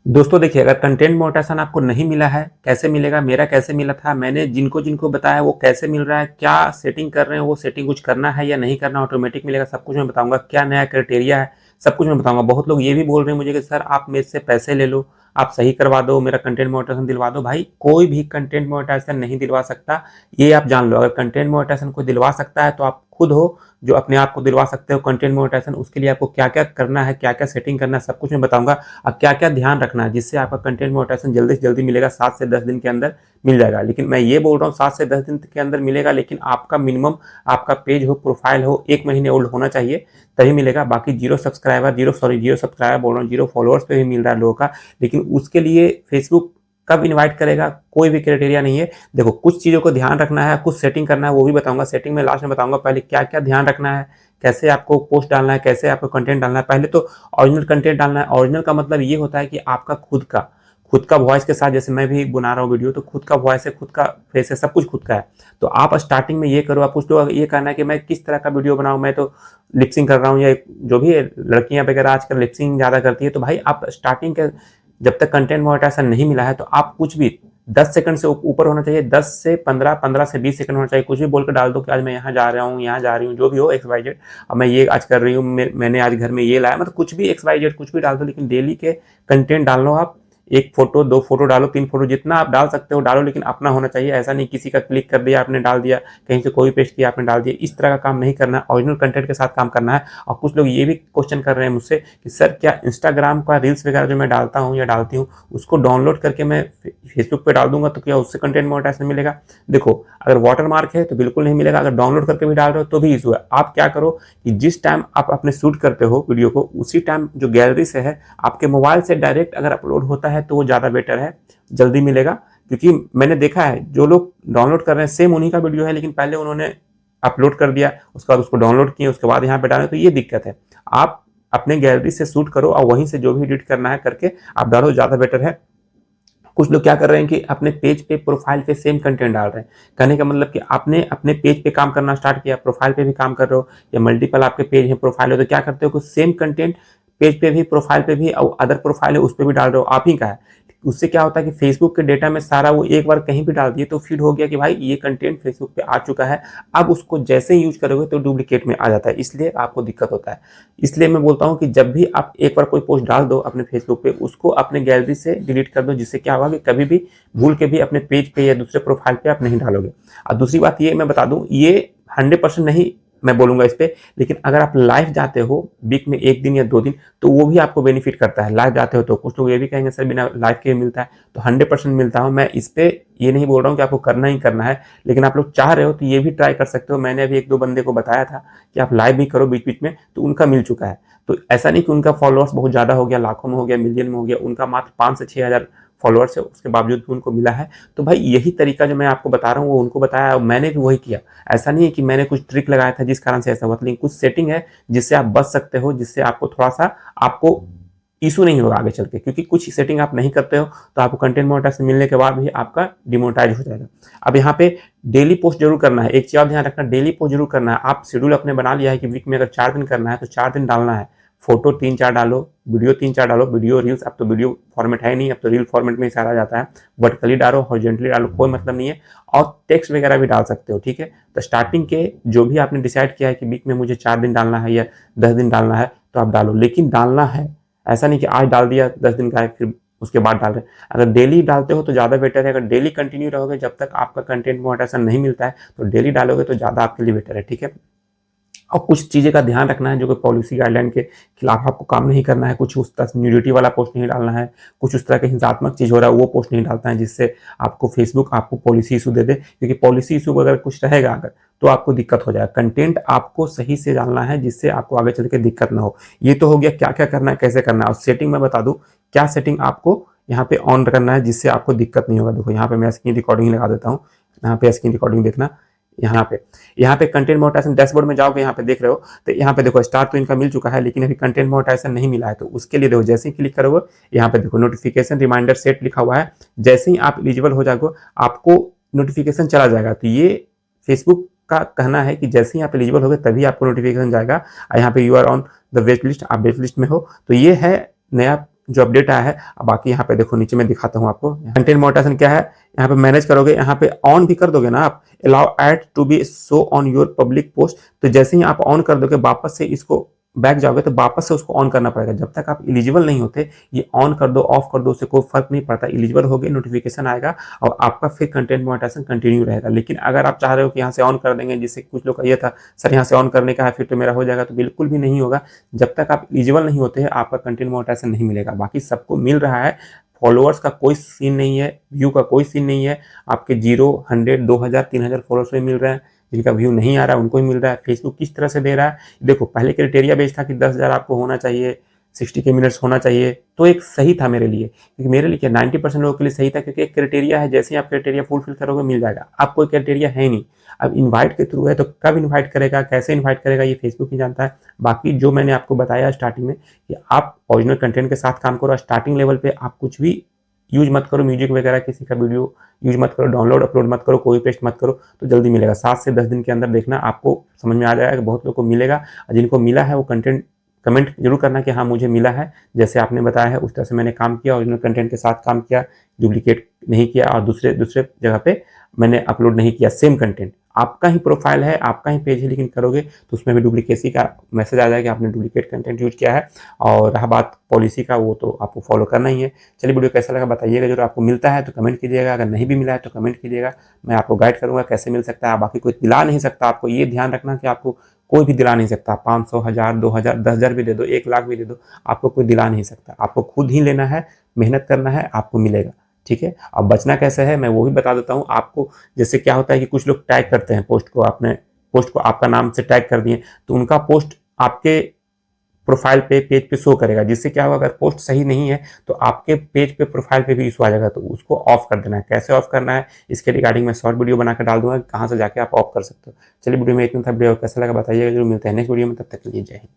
दोस्तों देखिए, अगर कंटेंट मोनेटाइजेशन आपको नहीं मिला है, कैसे मिलेगा? मेरा कैसे मिला था, मैंने जिनको-जिनको बताया वो कैसे मिल रहा है, क्या सेटिंग कर रहे हैं, वो सेटिंग कुछ करना है या नहीं करना, ऑटोमेटिक मिलेगा, सब कुछ मैं बताऊँगा। क्या नया क्राइटेरिया है, सब कुछ मैं बताऊँगा। बहुत लोग ये भी बोल रहे हैं मुझे कि सर आप मेरे से पैसे ले लो, आप सही करवा दो, मेरा कंटेंट मोनेटाइजेशन दिलवा दो। भाई कोई भी कंटेंट मोनेटाइजेशन नहीं दिलवा सकता, ये आप जान लो। अगर कंटेंट मोनेटाइजेशन कोई दिलवा सकता है तो आप खुद हो जो अपने आप को दिलवा सकते हो कंटेंट मोनेटाइजेशन। उसके लिए आपको क्या-क्या करना है, क्या-क्या सेटिंग करना है, सब कुछ मैं बताऊँगा। अब क्या-क्या ध्यान रखना है जिससे आपका कंटेंट मोनेटाइजेशन जल्दी से जल्दी मिलेगा, 7 से 10 दिन के अंदर मिल जाएगा। लेकिन मैं ये बोल रहा हूँ 7 से 10 दिन के अंदर मिलेगा, लेकिन आपका मिनिमम आपका पेज हो, प्रोफाइल हो, 1 महीने ओल्ड होना चाहिए, तभी मिलेगा। बाकी ज़ीरो सब्सक्राइबर ज़ीरो सब्सक्राइबर बोल रहा हूँ, ज़ीरो फॉलोअर्स पे भी मिल रहा है लोगों का। लेकिन उसके लिए फेसबुक कब इनवाइट करेगा, कोई भी क्राइटेरिया नहीं है। देखो कुछ चीज़ों को ध्यान रखना है, कुछ सेटिंग करना है, वो भी बताऊँगा। सेटिंग में लास्ट में बताऊँगा। पहले क्या-क्या ध्यान रखना है, कैसे आपको पोस्ट डालना है, कैसे आपको कंटेंट डालना है। पहले तो ओरिजिनल कंटेंट डालना है। ओरिजिनल का मतलब ये होता है कि आपका खुद का वॉइस के साथ, जैसे मैं भी बना रहा हूँ वीडियो, तो खुद का वॉइस है, खुद का फेस है, सब कुछ खुद का है। तो आप स्टार्टिंग में ये करो। आप कुछ लोग ये कहना है कि मैं किस तरह का वीडियो बनाऊँ, मैं तो लिपसिंग कर रहा हूँ, या जो भी है, लड़कियां वगैरह आजकल लिपसिंग ज्यादा करती है। तो भाई आप स्टार्टिंग के, जब तक कंटेंट मोनेटाइजेशन नहीं मिला है, तो आप कुछ भी 10 सेकंड से ऊपर होना चाहिए, 10 से 15, 15 से 20 सेकंड होना चाहिए। कुछ भी बोल कर डाल दो कि आज मैं यहाँ जा रहा हूँ, यहाँ जा रही हूँ, जो भी हो एक्स वाई जेड, अब मैं ये आज कर रही हूँ, मैंने आज घर में ये लाया, मतलब कुछ भी एक्स वाई जेड कुछ भी डाल दो। लेकिन डेली के कंटेंट डाल लो आप। एक फोटो, 2 फोटो डालो, 3 फोटो, जितना आप डाल सकते हो डालो, लेकिन अपना होना चाहिए। ऐसा नहीं किसी का क्लिक कर दिया आपने डाल दिया, कहीं से कोई पेस्ट किया आपने डाल दिया। इस तरह का काम नहीं करना है, ओरिजिनल कंटेंट के साथ काम करना है। और कुछ लोग ये भी क्वेश्चन कर रहे हैं मुझसे कि सर क्या इंस्टाग्राम का रील्स वगैरह जो मैं डालता हूँ या डालती हूँ, उसको डाउनलोड करके मैं फेसबुक पे डाल दूंगा तो क्या उससे कंटेंट मोनेटाइजेशन मिलेगा? देखो, अगर वाटर मार्क है तो बिल्कुल नहीं मिलेगा। अगर डाउनलोड करके भी डाल रहे हो तो भी इशू है। आप क्या करो कि जिस टाइम आप अपने शूट करते हो वीडियो को, उसी टाइम जो गैलरी से है आपके मोबाइल से डायरेक्ट अगर अपलोड होता है तो वो ज़्यादा बेटर है, जल्दी मिलेगा। क्योंकि मैंने देखा है जो लोग डाउनलोड कर रहे हैं, सेम उन्हीं का वीडियो है, लेकिन पहले उन्होंने अपलोड कर दिया, उसके बाद उसको डाउनलोड किए, उसके बाद यहाँ पे डाले, तो ये दिक्कत है। आप अपने गैलरी से शूट करो और वहीं से जो भी एडिट करना है करके आप डालो, ज़्यादा बेटर है। कुछ लोग क्या कर रहे हैं कि अपने पेज पे, प्रोफाइल पे सेम कंटेंट डाल रहे हैं। कहने का मतलब कि आपने अपने पेज पे काम करना स्टार्ट किया, प्रोफाइल पे भी काम कर रहे हो, या मल्टीपल आपके पेज है, प्रोफाइल है, तो क्या करते हो कि सेम कंटेंट पेज पे भी, प्रोफाइल पे भी, और अदर प्रोफाइल है उस पर भी डाल रहे हो, आप ही का है। उससे क्या होता है कि फेसबुक के डेटा में सारा, वो एक बार कहीं भी डाल दिए तो फीड हो गया कि भाई ये कंटेंट फेसबुक पे आ चुका है। अब उसको जैसे ही यूज करोगे तो डुप्लीकेट में आ जाता है, इसलिए आपको दिक्कत होता है। इसलिए मैं बोलता हूँ कि जब भी आप एक बार कोई पोस्ट डाल दो अपने फेसबुक पे, उसको अपने गैलरी से डिलीट कर दो, जिससे क्या होगा कि कभी भी भूल के भी अपने पेज पे या दूसरे प्रोफाइल पे आप नहीं डालोगे। और दूसरी बात ये मैं बता दूं, ये 100% नहीं मैं बोलूंगा इस पे, लेकिन अगर आप लाइव जाते हो वीक में 1 दिन या 2 दिन, तो वो भी आपको बेनिफिट करता है। लाइव जाते हो तो कुछ लोग ये भी कहेंगे सर बिना लाइव के मिलता है, तो 100% मिलता हूँ मैं। इस पे ये नहीं बोल रहा हूँ कि आपको करना ही करना है, लेकिन आप लोग चाह रहे हो तो ये भी ट्राई कर सकते हो। मैंने अभी 1-2 बंदे को बताया था कि आप लाइव भी करो बीच बीच में, तो उनका मिल चुका है। तो ऐसा नहीं कि उनका फॉलोअर्स बहुत ज्यादा हो गया, लाखों में हो गया, मिलियन में हो गया, उनका मात्र 5 से 6 हज़ार फॉलोअर्स है, उसके बावजूद भी उनको मिला है। तो भाई यही तरीका जो मैं आपको बता रहा हूँ वो उनको बताया और मैंने भी वही किया। ऐसा नहीं है कि मैंने कुछ ट्रिक लगाया था जिस कारण से ऐसा हुआ, लेकिन कुछ सेटिंग है जिससे आप बच सकते हो, जिससे आपको थोड़ा सा आपको इशू नहीं होगा आगे चल के। क्योंकि कुछ सेटिंग आप नहीं करते हो तो आपको कंटेंट मोनेटाइजेशन मिलने के बाद भी आपका डिमोनेटाइज हो जाएगा। अब यहाँ पे डेली पोस्ट जरूर करना है। एक चीज और ध्यान रखना, डेली पोस्ट जरूर करना है। आप शेड्यूल अपने बना लिया है कि वीक में अगर 4 दिन करना है तो 4 दिन डालना है। फोटो 3-4 डालो, वीडियो 3-4 डालो। वीडियो रील्स, अब तो वीडियो फॉर्मेट है नहीं, अब तो रील फॉर्मेट में ही सारा जाता है। वर्टिकली डालो, हॉरिजॉन्टली डालो, कोई मतलब नहीं है। और टेक्स्ट वगैरह भी डाल सकते हो, ठीक है। तो स्टार्टिंग के जो भी आपने डिसाइड किया है कि वीक में मुझे 4 दिन डालना है या 10 दिन डालना है, तो आप डालो, लेकिन डालना है। ऐसा नहीं कि आज डाल दिया 10 दिन का है फिर उसके बाद डाल रहे हैं। अगर डेली डालते हो तो ज़्यादा बेटर है। अगर डेली कंटिन्यू रहोगे जब तक आपका कंटेंट मोनेटाइजेशन नहीं मिलता है, तो डेली डालोगे तो ज़्यादा आपके लिए बेटर है, ठीक है। और कुछ चीज़ें का ध्यान रखना है जो कि पॉलिसी गाइडलाइन के खिलाफ आपको काम नहीं करना है। कुछ उस तरह न्यूडिटी वाला पोस्ट नहीं डालना है, कुछ उस तरह के हिंसात्मक चीज़ हो रहा है वो पोस्ट नहीं डालता है, जिससे आपको फेसबुक आपको पॉलिसी इशू दे दे। क्योंकि पॉलिसी इशू अगर कुछ रहेगा अगर, तो आपको दिक्कत हो जाएगा। कंटेंट आपको सही से डालना है जिससे आपको आगे चल के दिक्कत ना हो। ये तो हो गया क्या क्या करना है, कैसे करना है। और सेटिंग मैं बता दूं क्या सेटिंग आपको यहाँ पे ऑन करना है जिससे आपको दिक्कत नहीं होगा। देखो यहाँ पे मैं स्क्रीन रिकॉर्डिंग लगा देता हूँ। यहाँ पे स्क्रीन रिकॉर्डिंग देखना। यहाँ पे कंटेंट मोनेटाइजेशन डैशबोर्ड में जाओगे, यहाँ पे देख रहे हो, तो यहाँ पे देखो स्टार तो इनका मिल चुका है, लेकिन अभी कंटेंट मोनेटाइजेशन नहीं मिला है। तो उसके लिए देखो जैसे ही क्लिक करोगे, यहाँ पे देखो नोटिफिकेशन रिमाइंडर सेट लिखा हुआ है। जैसे ही आप एलिजिबल हो जाओगे आपको नोटिफिकेशन चला जाएगा। तो ये फेसबुक का कहना है कि जैसे ही आप एलिजिबल होगे तभी आपको नोटिफिकेशन जाएगा। यहाँ पे you are on the wait list, आप वेट लिस्ट में हो। तो ये है नया जो अपडेट आया है। अब बाकी यहाँ पे देखो नीचे मैं दिखाता हूँ आपको कंटेंट मोनेटाइजेशन क्या है। यहाँ पे मैनेज करोगे, यहाँ पे ऑन भी कर दोगे ना आप, allowed to be show on your public post, तो जैसे ही आप ऑन कर दोगे वापस से इसको बैक जाओगे तो वापस से उसको ऑन करना पड़ेगा। जब तक आप एलिजिबल नहीं होते, ये ऑन कर दो ऑफ कर दो उससे कोई फर्क नहीं पड़ता। एलिजिबल हो गए नोटिफिकेशन आएगा और आपका फिर कंटेंट मोनेटाइजेशन कंटिन्यू रहेगा। लेकिन अगर आप चाह रहे हो कि यहाँ से ऑन कर देंगे, जिससे कुछ लोग का ये था सर यहाँ से ऑन करने का है फिर तो मेरा हो जाएगा, तो बिल्कुल भी नहीं होगा। जब तक आप एलिजिबल नहीं होते हैं आपका कंटेंट मोनेटाइजेशन नहीं मिलेगा। बाकी सबको मिल रहा है, फॉलोअर्स का कोई सीन नहीं है, व्यू का कोई सीन नहीं है। आपके 0, 100, 2000, 3000 फॉलोअर्स में मिल रहे हैं। जिनका व्यू नहीं आ रहा है उनको ही मिल रहा है। फेसबुक किस तरह से दे रहा है देखो, पहले क्राइटेरिया बेस्ड था कि 10,000 आपको होना चाहिए, 60 के मिनट्स होना चाहिए, तो एक सही था मेरे लिए, क्योंकि मेरे लिए क्या 90% लोगों के लिए सही था, क्योंकि एक क्राइटेरिया है, जैसे ही आप क्राइटेरिया फुलफिल करोगे मिल जाएगा। अब कोई क्राइटेरिया है नहीं, अब इन्वाइट के थ्रू है, तो कब इन्वाइट करेगा, कैसे इन्वाइट करेगा, ये फेसबुक ही जानता है। बाकी जो मैंने आपको बताया स्टार्टिंग में कि आप ओरिजिनल कंटेंट के साथ काम करो, स्टार्टिंग लेवल पे आप कुछ भी यूज मत करो, म्यूजिक वगैरह किसी का वीडियो यूज मत करो, डाउनलोड अपलोड मत करो, कोई पेस्ट मत करो, तो जल्दी मिलेगा। 7 से 10 दिन के अंदर देखना, आपको समझ में आ जाएगा कि बहुत लोगों को मिलेगा। और जिनको मिला है वो कंटेंट कमेंट जरूर करना कि हाँ मुझे मिला है, जैसे आपने बताया है उस तरह से मैंने काम किया, ओरिजिनल कंटेंट के साथ काम किया, डुप्लीकेट नहीं किया और दूसरे दूसरे जगह पे मैंने अपलोड नहीं किया सेम कंटेंट। आपका ही प्रोफाइल है, आपका ही पेज है, लेकिन करोगे तो उसमें भी डुप्लीकेसी का मैसेज आ जाएगा कि आपने डुप्लीकेट कंटेंट यूज किया है। और रहा बात पॉलिसी का, वो तो आपको फॉलो करना ही है। चलिए वीडियो कैसा लगा बताइएगा, जो आपको मिलता है तो कमेंट कीजिएगा, अगर नहीं भी मिला है तो कमेंट कीजिएगा, मैं आपको गाइड करूंगा कैसे मिल सकता है। बाकी कोई दिला नहीं सकता, आपको ये ध्यान रखना कि आपको कोई भी दिला नहीं सकता। 500, 1000, 2000, 10,000 भी दे दो, 1 लाख भी दे दो, आपको कोई दिला नहीं सकता। आपको खुद ही लेना है, मेहनत करना है, आपको मिलेगा। ठीक है, अब बचना कैसे है मैं वो भी बता देता हूँ आपको। जैसे क्या होता है कि कुछ लोग टैग करते हैं पोस्ट को, आपने पोस्ट को आपका नाम से टैग कर दिए, तो उनका पोस्ट आपके प्रोफाइल पे पेज पे शो करेगा, जिससे क्या होगा, अगर पोस्ट सही नहीं है तो आपके पेज पे प्रोफाइल पे भी इशू आ जाएगा। तो उसको ऑफ कर देना है। कैसे ऑफ करना है इसके रिगार्डिंग मैं शॉर्ट वीडियो बनाकर डाल दूंगा, कहाँ से जाके आप ऑफ कर सकते हो। चलिए वीडियो में इतना था, वीडियो कैसा लगा बताइएगा, जरूर मिलते हैं नेक्स्ट वीडियो में, तब तक के लिए जय हिंद।